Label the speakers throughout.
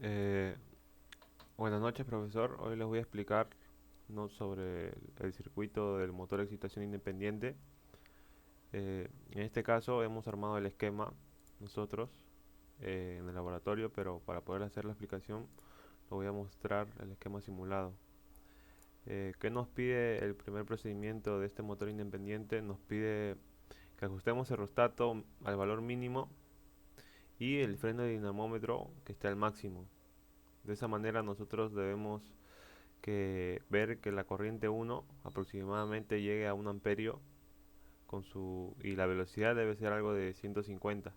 Speaker 1: Eh, Buenas noches, profesor. Hoy les voy a explicar, ¿no?, sobre el circuito del motor de excitación independiente. En este caso hemos armado el esquema nosotros en el laboratorio, pero para poder hacer la explicación lo voy a mostrar el esquema simulado. ¿Qué nos pide el primer procedimiento de este motor independiente? Nos pide que ajustemos el aerostat al valor mínimo y el freno de dinamómetro que esté al máximo. De esa manera nosotros debemos ver que la corriente 1 aproximadamente llegue a un amperio y la velocidad debe ser algo de 150.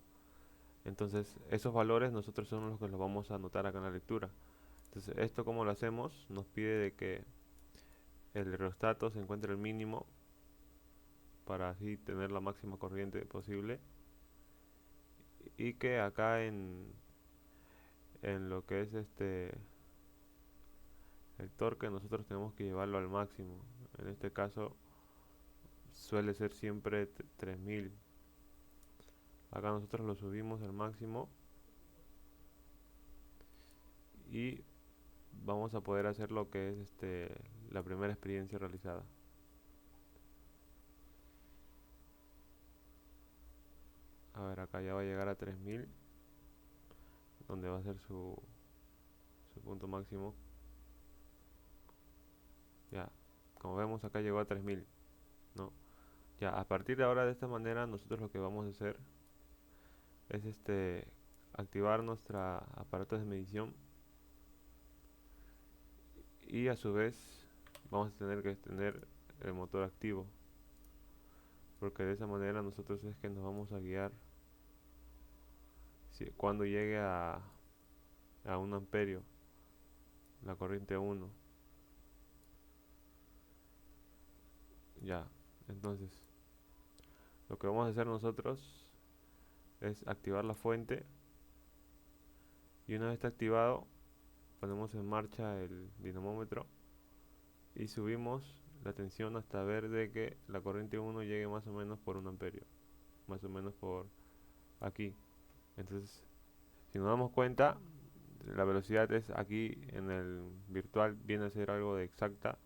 Speaker 1: Entonces esos valores nosotros son los que los vamos a anotar acá en la lectura. Entonces esto, como lo hacemos, nos pide de que el aerostato se encuentre el mínimo para así tener la máxima corriente posible, y que acá en lo que es el torque nosotros tenemos que llevarlo al máximo. En este caso suele ser siempre 3000. Acá nosotros lo subimos al máximo y vamos a poder hacer lo que es la primera experiencia realizada. A ver, acá ya va a llegar a 3000, donde va a ser su punto máximo. Ya, como vemos acá llegó a 3000, ¿no? Ya, a partir de ahora, de esta manera, nosotros lo que vamos a hacer es activar nuestra aparato de medición, y a su vez vamos a tener que tener el motor activo, porque de esa manera nosotros es que nos vamos a guiar cuando llegue a un amperio la corriente 1. Ya, entonces lo que vamos a hacer nosotros es activar la fuente, y una vez está activado ponemos en marcha el dinamómetro y subimos la tensión hasta ver de que la corriente 1 llegue más o menos por un amperio, más o menos por aquí. Entonces, si nos damos cuenta, la velocidad es aquí en el virtual, viene a ser algo de exacta,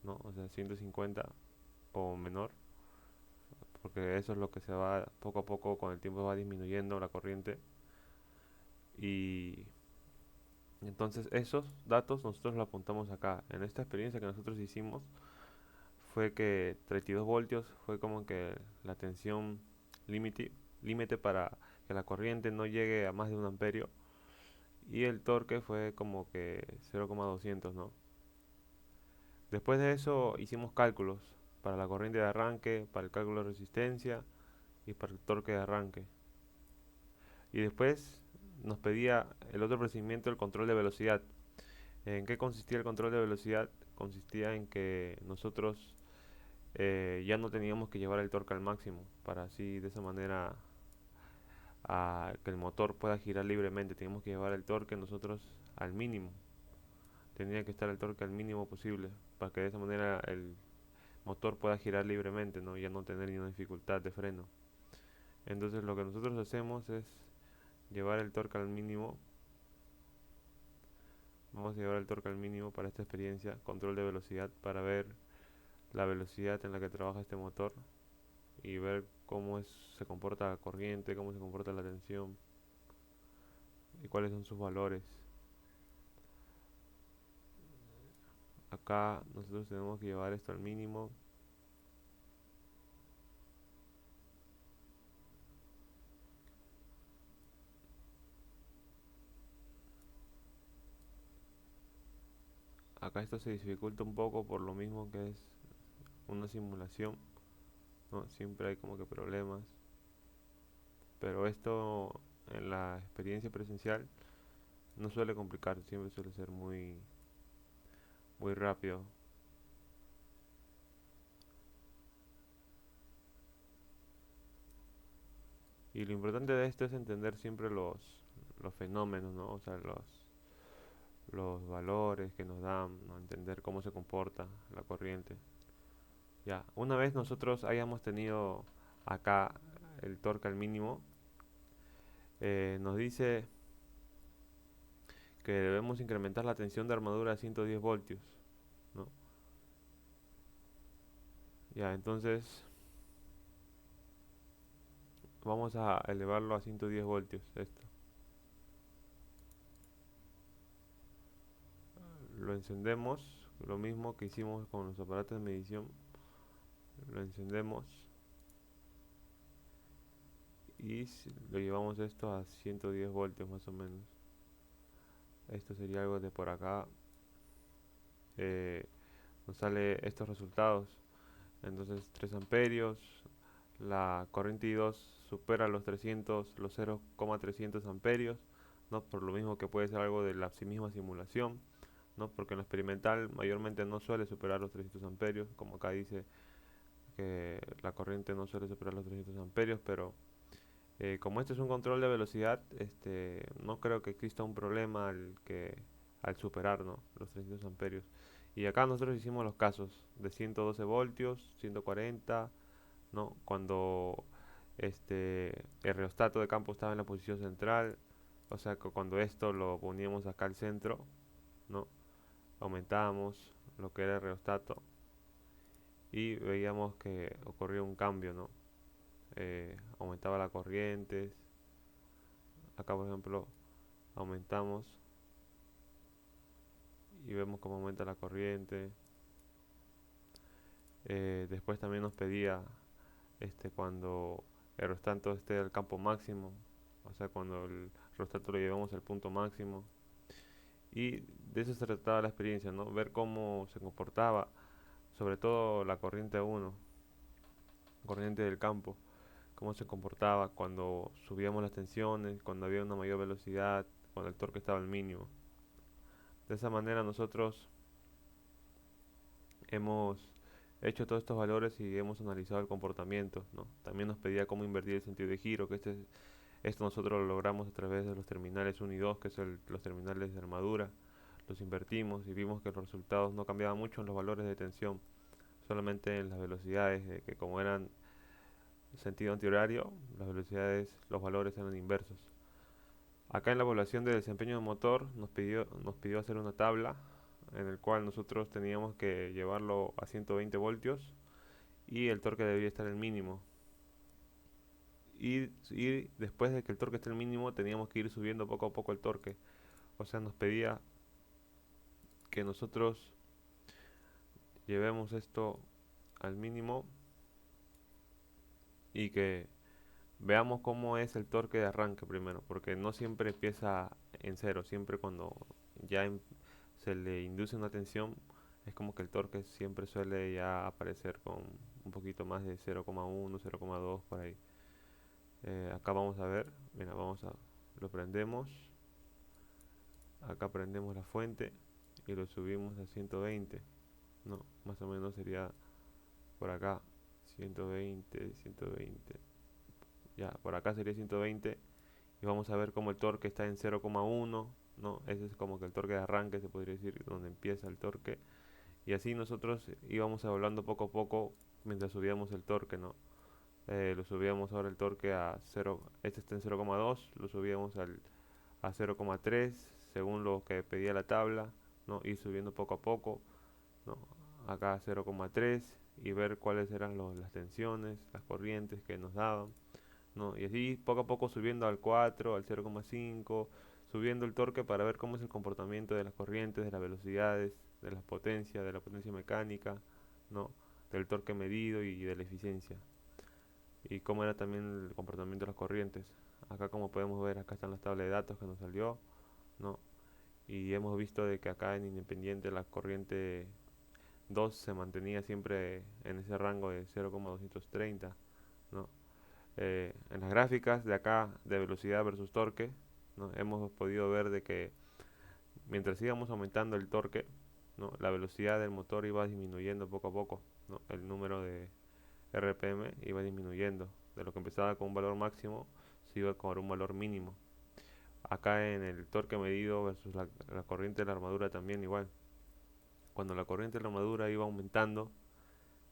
Speaker 1: ¿no? O sea, 150 o menor, porque eso es lo que se va poco a poco, con el tiempo va disminuyendo la corriente. Y entonces esos datos nosotros los apuntamos acá. En esta experiencia que nosotros hicimos fue que 32 voltios fue como que la tensión límite límite para que la corriente no llegue a más de un amperio, y el torque fue como que 0,200, ¿no? Después de eso hicimos cálculos para la corriente de arranque, para el cálculo de resistencia y para el torque de arranque. Y después nos pedía el otro procedimiento, el control de velocidad. ¿En qué consistía el control de velocidad? Consistía en que nosotros ya no teníamos que llevar el torque al máximo, para así de esa manera a que el motor pueda girar libremente. Teníamos que llevar el torque nosotros al mínimo. Tenía que estar el torque al mínimo posible, para que de esa manera el motor pueda girar libremente, ¿no? Ya no tener ninguna dificultad de freno. Entonces lo que nosotros hacemos es llevar el torque al mínimo. Vamos a llevar el torque al mínimo para esta experiencia, control de velocidad, para ver la velocidad en la que trabaja este motor y ver se comporta la corriente, cómo se comporta la tensión y cuáles son sus valores. Acá nosotros tenemos que llevar esto al mínimo. Acá esto se dificulta un poco por lo mismo que es una simulación, ¿no? Siempre hay como que problemas, pero esto en la experiencia presencial no suele complicar, siempre suele ser muy rápido. Y lo importante de esto es entender siempre los fenómenos, ¿no? O sea, los valores que nos dan, ¿no? Entender cómo se comporta la corriente. Ya, una vez nosotros hayamos tenido acá el torque al mínimo, nos dice que debemos incrementar la tensión de armadura a 110 voltios, ¿no? Ya, entonces vamos a elevarlo a 110 voltios, esto. Lo encendemos, lo mismo que hicimos con los aparatos de medición. Lo encendemos y lo llevamos esto a 110 voltios más o menos. Esto sería algo de por acá. eh, Nos sale estos resultados. Entonces 3 amperios, la corriente I2 supera los 300, los 0,300 amperios, ¿no? Por lo mismo que puede ser algo de la misma simulación, ¿no? Porque en lo experimental mayormente no suele superar los 300 amperios, como acá dice que la corriente no suele superar los 300 amperios, pero como este es un control de velocidad, no creo que exista un problema al superar, ¿no? Los 300 amperios. Y acá nosotros hicimos los casos de 112 voltios, 140, ¿no? Cuando el rheostato de campo estaba en la posición central, o sea que cuando esto lo poníamos acá al centro, ¿no? Aumentábamos lo que era el rheostato y veíamos que ocurría un cambio, ¿no? Aumentaba la corriente. Acá por ejemplo aumentamos y vemos cómo aumenta la corriente. Después también nos pedía cuando el rheostato esté al campo máximo, o sea cuando el rheostato lo llevamos al punto máximo. Y de eso se trataba la experiencia, ¿no? Ver cómo se comportaba, sobre todo la corriente 1, corriente del campo, cómo se comportaba cuando subíamos las tensiones, cuando había una mayor velocidad, cuando el torque estaba al mínimo. De esa manera nosotros hemos hecho todos estos valores y hemos analizado el comportamiento, ¿no? También nos pedía cómo invertir el sentido de giro, que esto nosotros lo logramos a través de los terminales 1 y 2, que son los terminales de armadura. Los invertimos y vimos que los resultados no cambiaban mucho en los valores de tensión, solamente en las velocidades, que como eran sentido antihorario, las velocidades, los valores eran inversos. Acá en la evaluación de desempeño del motor nos pidió hacer una tabla en el cual nosotros teníamos que llevarlo a 120 voltios y el torque debía estar en mínimo. Y después de que el torque esté en mínimo teníamos que ir subiendo poco a poco el torque. O sea, nos pedía que nosotros llevemos esto al mínimo y que veamos cómo es el torque de arranque primero, porque no siempre empieza en cero, siempre cuando ya se le induce una tensión, es como que el torque siempre suele ya aparecer con un poquito más de 0,1, 0,2 por ahí. Acá vamos a ver, mira, lo prendemos, acá prendemos la fuente y lo subimos a 120, no, más o menos sería por acá, 120, 120, ya, por acá sería 120 y vamos a ver cómo el torque está en 0,1, ¿no? Ese es como que el torque de arranque, se podría decir, donde empieza el torque. Y así nosotros íbamos evaluando poco a poco mientras subíamos el torque, ¿no? Lo subíamos ahora el torque a 0, este está en 0,2, lo subíamos a 0,3 según lo que pedía la tabla, ¿no? Ir subiendo poco a poco, ¿no? Acá 0,3 y ver cuáles eran las tensiones, las corrientes que nos daban, ¿no? Y así poco a poco subiendo al 4, al 0,5, subiendo el torque para ver cómo es el comportamiento de las corrientes, de las velocidades, de la potencia mecánica, ¿no? Del torque medido y de la eficiencia. Y cómo era también el comportamiento de las corrientes. Acá como podemos ver, acá están las tablas de datos que nos salió, ¿no? Y hemos visto de que acá en Independiente la corriente 2 se mantenía siempre en ese rango de 0,230, ¿no? En las gráficas de acá de velocidad versus torque, ¿no? Hemos podido ver de que mientras íbamos aumentando el torque, ¿no? La velocidad del motor iba disminuyendo poco a poco, ¿no? El número de RPM iba disminuyendo, de lo que empezaba con un valor máximo se iba con un valor mínimo. Acá en el torque medido versus la corriente de la armadura también igual. Cuando la corriente de la armadura iba aumentando,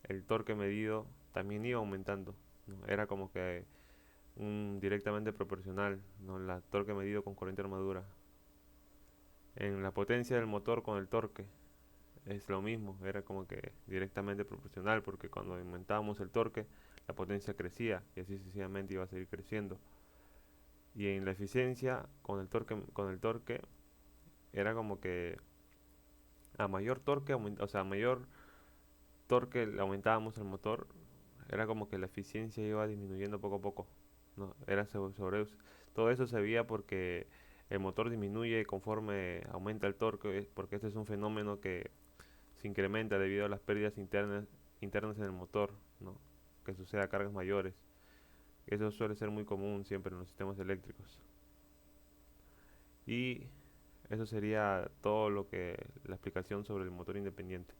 Speaker 1: el torque medido también iba aumentando, ¿no? Era como que directamente proporcional, ¿no? La torque medido con corriente de armadura. En la potencia del motor con el torque es lo mismo, era como que directamente proporcional, porque cuando aumentábamos el torque, la potencia crecía y así sucesivamente iba a seguir creciendo. Y en la eficiencia con el torque era como que a mayor torque, o sea, a mayor torque le aumentábamos el motor, era como que la eficiencia iba disminuyendo poco a poco. No, era todo eso se veía porque el motor disminuye conforme aumenta el torque, porque este es un fenómeno que se incrementa debido a las pérdidas internas en el motor, ¿no? Que sucede a cargas mayores. Eso suele ser muy común siempre en los sistemas eléctricos. Y eso sería todo lo que la explicación sobre el motor independiente.